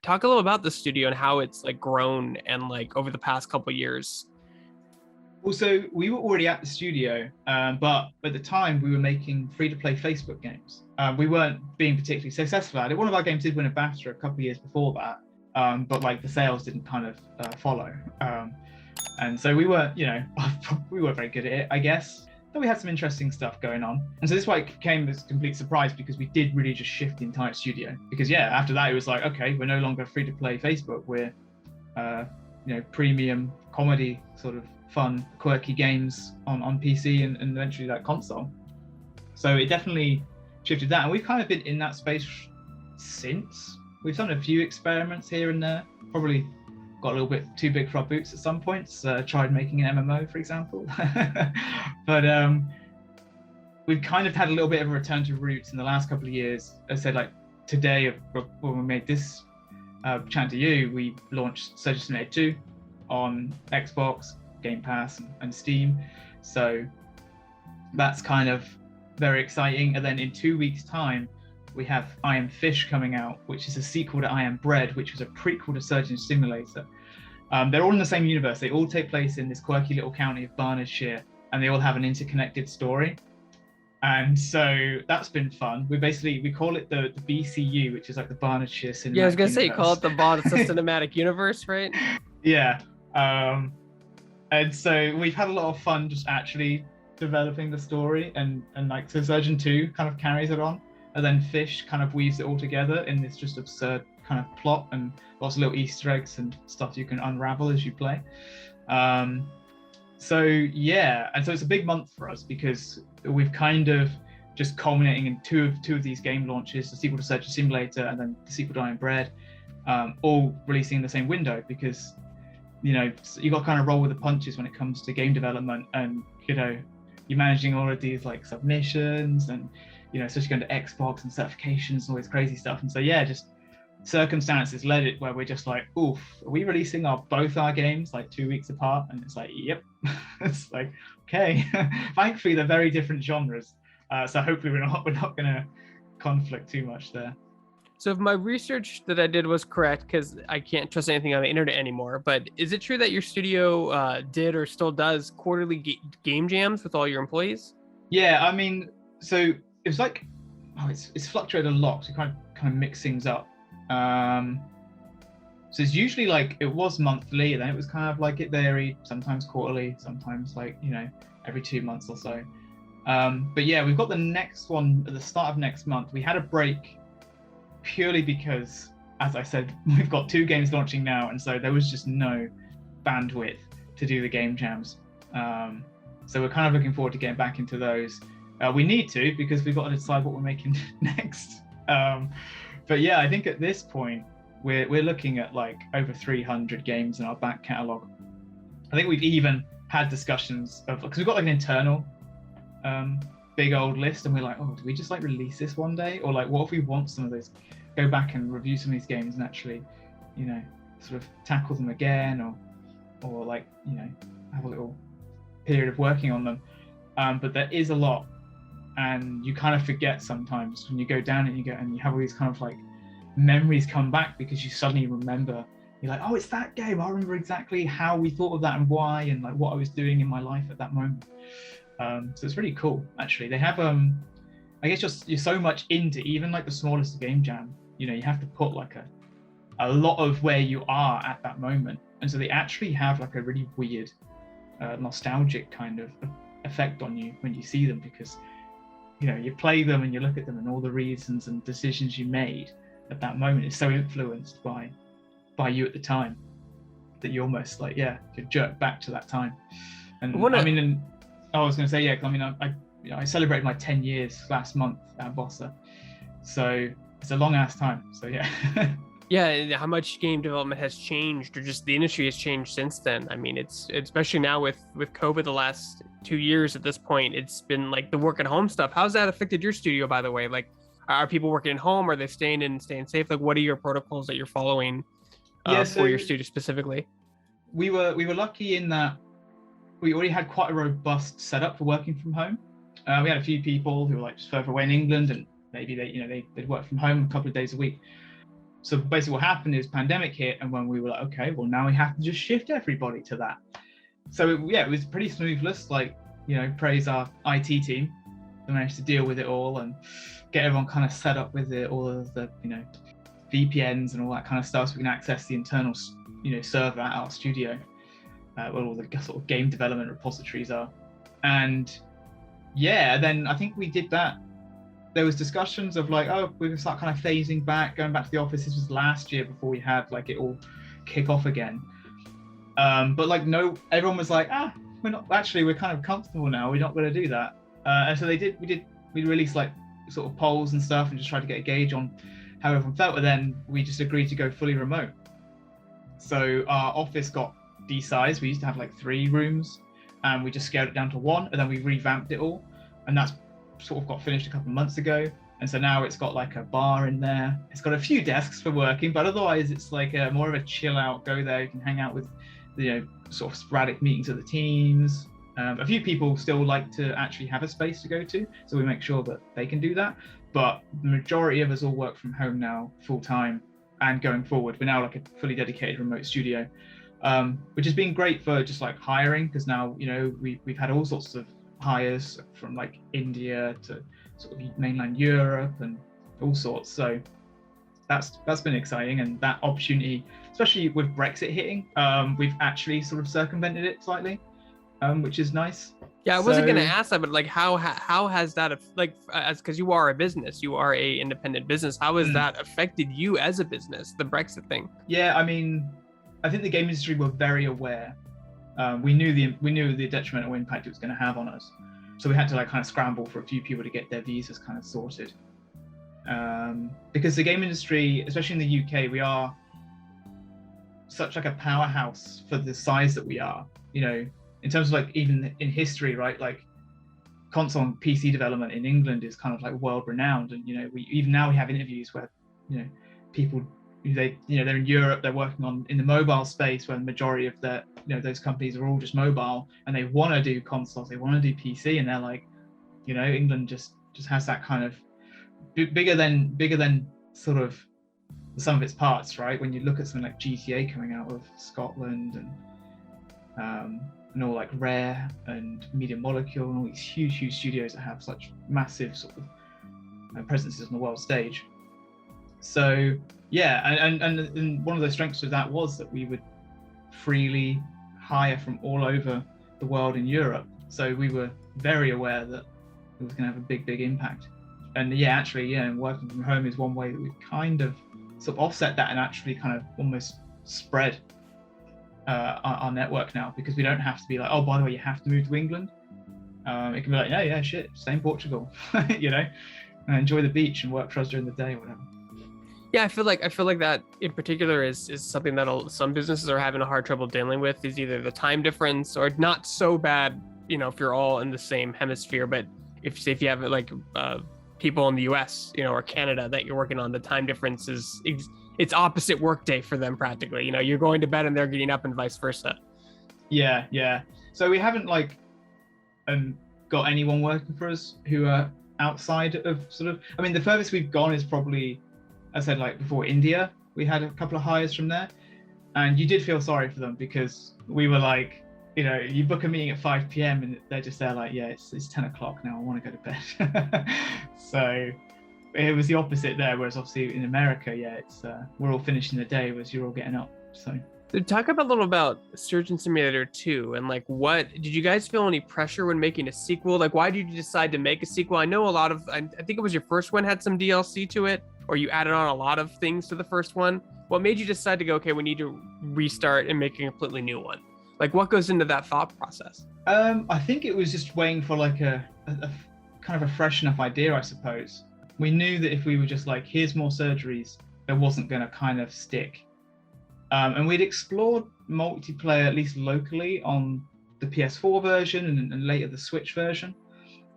Talk a little about the studio and how it's like grown and like over the past couple of years. Also, we were already at the studio, but at the time we were making free-to-play Facebook games. We weren't being particularly successful at it. One of our games did win a BAFTA a couple of years before that, but like the sales didn't kind of follow. And so we weren't, we weren't very good at it, I guess. But we had some interesting stuff going on. And so this is why it came as a complete surprise, because we did really just shift the entire studio. Because after that it was like, okay, we're no longer free-to-play Facebook. We're, premium comedy sort of fun, quirky games on PC and eventually that console. So it definitely shifted that. And we've kind of been in that space since. We've done a few experiments here and there, probably got a little bit too big for our boots at some points. Tried making an MMO, for example. But we've kind of had a little bit of a return to roots in the last couple of years. As I said, like today, when we made this chat to you, we launched Surgeon Simulator 2 on Xbox, Game Pass and Steam. So that's kind of very exciting. And then in 2 weeks' time, we have I Am Fish coming out, which is a sequel to I Am Bread, which was a prequel to Surgeon Simulator. They're all in the same universe. They all take place in this quirky little county of Barnardshire, and they all have an interconnected story. And so that's been fun. We call it the BCU, which is like the Barnardshire Cinematic Yeah, I was gonna say, Universe. call it the Bossa Cinematic Universe, right? Yeah. And so we've had a lot of fun just actually developing the story, and like so Surgeon 2 kind of carries it on, and then Fish kind of weaves it all together in this just absurd kind of plot and lots of little Easter eggs and stuff you can unravel as you play. So it's a big month for us because we've kind of just culminating in two of these game launches, the sequel to Surgeon Simulator and then the sequel to Iron Bread, all releasing in the same window, because you got to kind of roll with the punches when it comes to game development, and you're managing all of these like submissions and especially going to Xbox and certifications and all this crazy stuff. And so just circumstances led it where we're just like, oof, are we releasing both our games like 2 weeks apart? And it's like, yep. It's like, okay. Thankfully they're very different genres, so hopefully we're not going to conflict too much there. So if my research that I did was correct, because I can't trust anything on the internet anymore, but is it true that your studio did or still does quarterly game jams with all your employees? Yeah, I mean, so it was like, it's fluctuated a lot, so kind of mix things up. So it's usually like, it was monthly, and then it was kind of like it varied, sometimes quarterly, sometimes like, every 2 months or so. But yeah, we've got the next one at the start of next month. We had a break purely because, as I said, we've got 2 games launching now, and so there was just no bandwidth to do the game jams. So we're kind of looking forward to getting back into those. We need to, because we've got to decide what we're making next. But yeah, I think at this point we're looking at like over 300 games in our back catalogue. I think we've even had discussions of, because we've got like an internal big old list, and we're like, oh, do we just like release this one day, or like what if we want some of those, go back and review some of these games and actually sort of tackle them again, or like have a little period of working on them. But there is a lot, and you kind of forget sometimes when you go down and you have all these kind of like memories come back, because you suddenly remember, you're like, oh, it's that game, I remember exactly how we thought of that and why, and like what I was doing in my life at that moment. So it's really cool, actually. They have I guess you're so much into even like the smallest game jam, you have to put like a lot of where you are at that moment, and so they actually have like a really weird nostalgic kind of effect on you when you see them, because you play them and you look at them and all the reasons and decisions you made at that moment is so influenced by you at the time that you almost like could jerk back to that time. And I was going to say I celebrated my 10 years last month at Bossa, so it's a long ass time. So Yeah, how much game development has changed, or just the industry has changed since then. I mean, it's especially now with COVID the last 2 years at this point, it's been like the work at home stuff. How's that affected your studio, by the way? Like, are people working at home? Are they staying safe? Like, what are your protocols that you're following for your studio specifically? We were lucky in that we already had quite a robust setup for working from home. We had a few people who were like just further away in England, and maybe they'd work from home a couple of days a week. So basically what happened is pandemic hit, and when we were like, okay, well now we have to just shift everybody to that. So it was pretty smoothless, like, praise our IT team. They managed to deal with it all and get everyone kind of set up with it, all of the, VPNs and all that kind of stuff, so we can access the internal, server at our studio, where all the sort of game development repositories are. And yeah, then I think we did that. There was discussions of like, oh, we're gonna start kind of phasing back, going back to the office. This was last year before we had like it all kick off again. But like, no, everyone was like, we're kind of comfortable now. We're not going to do that. And so we released like sort of polls and stuff and just tried to get a gauge on how everyone felt. But then we just agreed to go fully remote. So our office got desized. We used to have like 3 rooms, and we just scaled it down to 1, and then we revamped it all. And that's sort of got finished a couple of months ago. And so now it's got like a bar in there. It's got a few desks for working, but otherwise it's like more of a chill out, go there, you can hang out with, sort of sporadic meetings of the teams. A few people still like to actually have a space to go to, so we make sure that they can do that. But the majority of us all work from home now, full time, and going forward, we're now like a fully dedicated remote studio, which has been great for just like hiring, because now we've had all sorts of hires from like India to sort of mainland Europe and all sorts. So that's been exciting, and that opportunity, especially with Brexit hitting, we've actually sort of circumvented it slightly, which is nice. Yeah, I wasn't going to ask that, but like how has that, like, as because you are a business, you are a independent business, how has that affected you as a business, the Brexit thing? Yeah, I mean, I think the game industry were very aware. We knew the detrimental impact it was going to have on us, so we had to like kind of scramble for a few people to get their visas kind of sorted. Because the game industry, especially in the UK, we are such like a powerhouse for the size that we are, in terms of like even in history, right? Like console and PC development in England is kind of like world renowned, and we have interviews where people they're in Europe, they're working in the mobile space, where the majority of the those companies are all just mobile, and they want to do consoles, they want to do PC, and they're like, England just has that kind of bigger than sort of the sum of its parts, right? When you look at something like GTA coming out of Scotland, and all like Rare and Media Molecule and all these huge studios that have such massive sort of presences on the world stage. So yeah, and one of the strengths of that was that we would freely hire from all over the world in Europe. So we were very aware that it was going to have a big impact. And working from home is one way that we've kind of sort of offset that and actually kind of almost spread our network now, because we don't have to be like, oh, by the way, you have to move to England. It can be like, yeah, shit, stay in Portugal, and enjoy the beach and work for us during the day or whatever. Yeah, I feel like that in particular is something that some businesses are having a hard trouble dealing with, is either the time difference, or not so bad, if you're all in the same hemisphere, but if you have like people in the US, or Canada that you're working on, the time difference is it's opposite workday for them practically. You're going to bed and they're getting up, and vice versa. Yeah. So we haven't like got anyone working for us who are outside of sort of. I mean, the furthest we've gone is probably, I said like before, India. We had a couple of hires from there, and you did feel sorry for them, because we were like, you book a meeting at 5 p.m. and they're just there like, yeah, it's 10 o'clock now, I want to go to bed. So it was the opposite there, whereas obviously in America, it's we're all finishing the day, whereas you're all getting up. So talk a little about Surgeon Simulator 2, and like, what did you guys feel any pressure when making a sequel? Like, why did you decide to make a sequel? I know a lot of, I think it was your first one had some DLC to it, or you added on a lot of things to the first one. What made you decide to go, okay, we need to restart and make a completely new one? Like, what goes into that thought process? I think it was just waiting for like a kind of a fresh enough idea, I suppose. We knew that if we were just like, here's more surgeries, it wasn't going to kind of stick. And we'd explored multiplayer, at least locally, on the PS4 version and later the Switch version.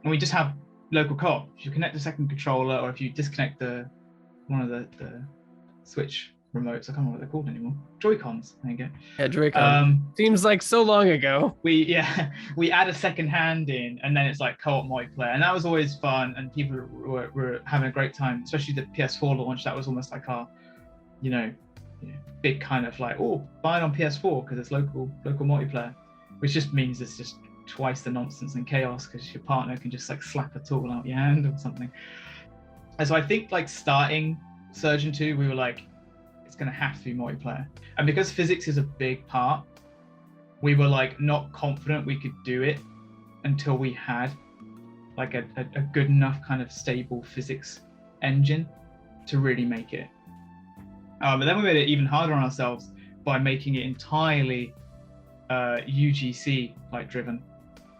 And we just have local co-op. If you connect the second controller, or if you disconnect one of the Switch remotes. I can't remember what they're called anymore. Joy-Cons. There you go. Yeah, Joy-Con. Seems like so long ago. We add a second hand in, and then it's like co-op multiplayer, and that was always fun, and people were having a great time. Especially the PS4 launch, that was almost like our, big kind of like, oh, buy it on PS4 because it's local multiplayer, which just means it's just twice the nonsense and chaos because your partner can just like slap a tool out your hand or something. And so I think like starting Surgeon 2, we were like, it's going to have to be multiplayer, and because physics is a big part, we were like not confident we could do it until we had like a good enough kind of stable physics engine to really make it. But then we made it even harder on ourselves by making it entirely UGC like driven.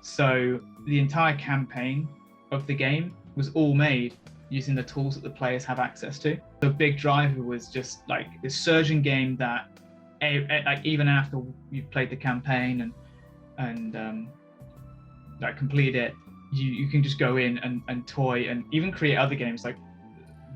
So the entire campaign of the game was all made using the tools that the players have access to. The big driver was just like this surgeon game that like even after you've played the campaign and like complete it, you can just go in and toy and even create other games. Like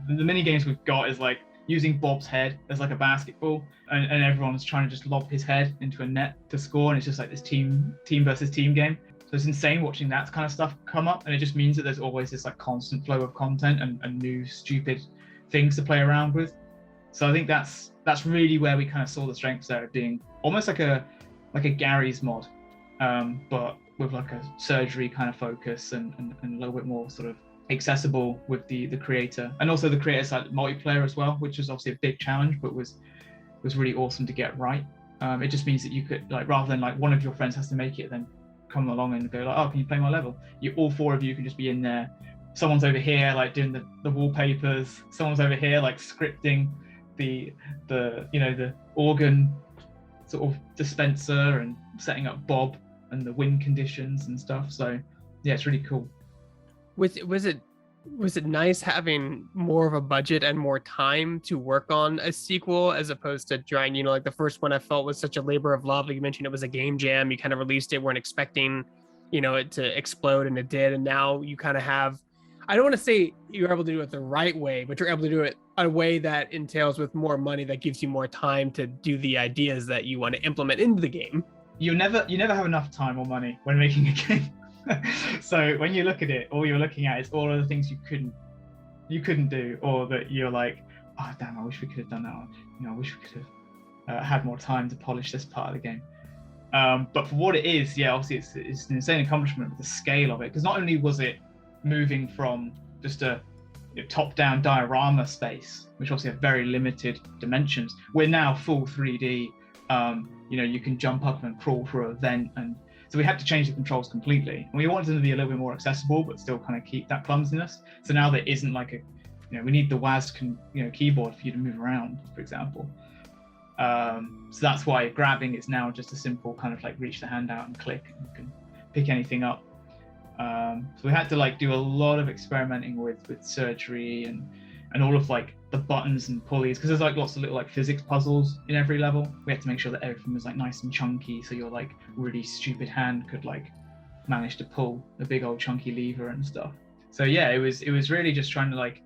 the mini games we've got is like using Bob's head as like a basketball, and everyone's trying to just lob his head into a net to score, and it's just like this team versus team game. So it's insane watching that kind of stuff come up, and it just means that there's always this like constant flow of content and new stupid things to play around with. So I think that's really where we kind of saw the strengths there, being almost like a Gary's mod, but with like a surgery kind of focus and a little bit more sort of accessible with the creator, and also the creator side multiplayer as well, which was obviously a big challenge, but was really awesome to get right. It just means that you could, like, rather than like one of your friends has to make it, then come along and go like, oh, can you play my level? All four of you can just be in there. Someone's over here like doing the wallpapers. Someone's over here like scripting the organ sort of dispenser and setting up Bob and the wind conditions and stuff. So yeah, it's really cool. Was it nice having more of a budget and more time to work on a sequel as opposed to trying, like the first one I felt was such a labor of love. Like you mentioned, it was a game jam. You kind of released it, weren't expecting, it to explode, and it did. And now you kind of have, I don't want to say you're able to do it the right way, but you're able to do it a way that entails with more money, that gives you more time to do the ideas that you want to implement into the game. You never have enough time or money when making a game. So when you look at it, all you're looking at is all of the things you couldn't do, or that you're like, oh damn, I wish we could have done that one. I wish we could have had more time to polish this part of the game. But for what it is, yeah, obviously it's an insane accomplishment with the scale of it, because not only was it moving from just a top-down diorama space, which obviously have very limited dimensions, we're now full 3D. You can jump up and crawl through a vent, and so we had to change the controls completely. And we wanted them to be a little bit more accessible, but still kind of keep that clumsiness. So now there isn't like we need the WAS keyboard for you to move around, for example. So that's why grabbing is now just a simple kind of like reach the hand out and click, and you can pick anything up. So we had to like do a lot of experimenting with surgery and all of like the buttons and pulleys, because there's like lots of little like physics puzzles in every level. We had to make sure that everything was like nice and chunky, so your like really stupid hand could like manage to pull a big old chunky lever and stuff. So yeah, it was really just trying to like,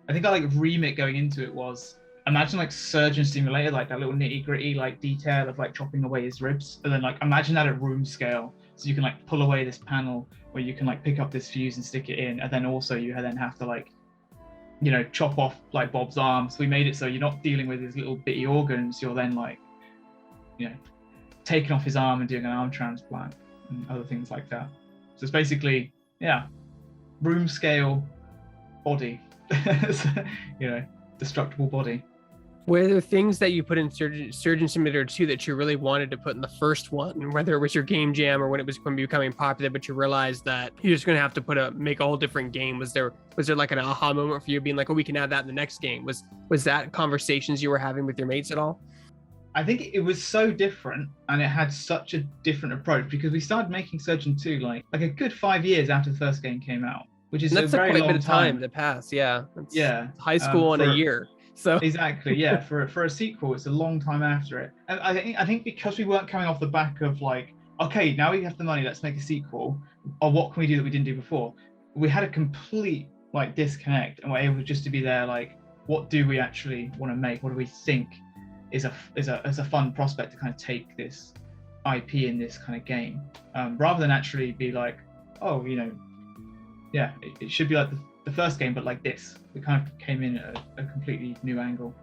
I think I like remit going into it was, imagine like Surgeon Simulator, like that little nitty gritty like detail of like chopping away his ribs, and then like imagine that at room scale, so you can like pull away this panel where you can like pick up this fuse and stick it in, and then also you then have to like chop off like Bob's arms. We made it so you're not dealing with his little bitty organs, you're then like taking off his arm and doing an arm transplant and other things like that. So it's basically room scale body. Destructible body. Were there things that you put in Surgeon Simulator 2 that you really wanted to put in the first one, whether it was your game jam or when it was becoming popular, but you realized that you're just going to have to make a whole different game? Was there like an aha moment for you being like, oh, we can add that in the next game? Was that conversations you were having with your mates at all? I think it was so different, and it had such a different approach, because we started making Surgeon 2 like a good 5 years after the first game came out, which is a very quite long bit of time to pass. Yeah. Yeah. High school in a year. So exactly, yeah. For a sequel, it's a long time after it. And I think because we weren't coming off the back of like, okay, now we have the money, let's make a sequel, or what can we do that we didn't do before? We had a complete like disconnect, and we're able just to be there like, what do we actually want to make? What do we think is a fun prospect to kind of take this IP in this kind of game, rather than actually be like, oh, it should be like the first game, but like this. We kind of came in at a completely new angle.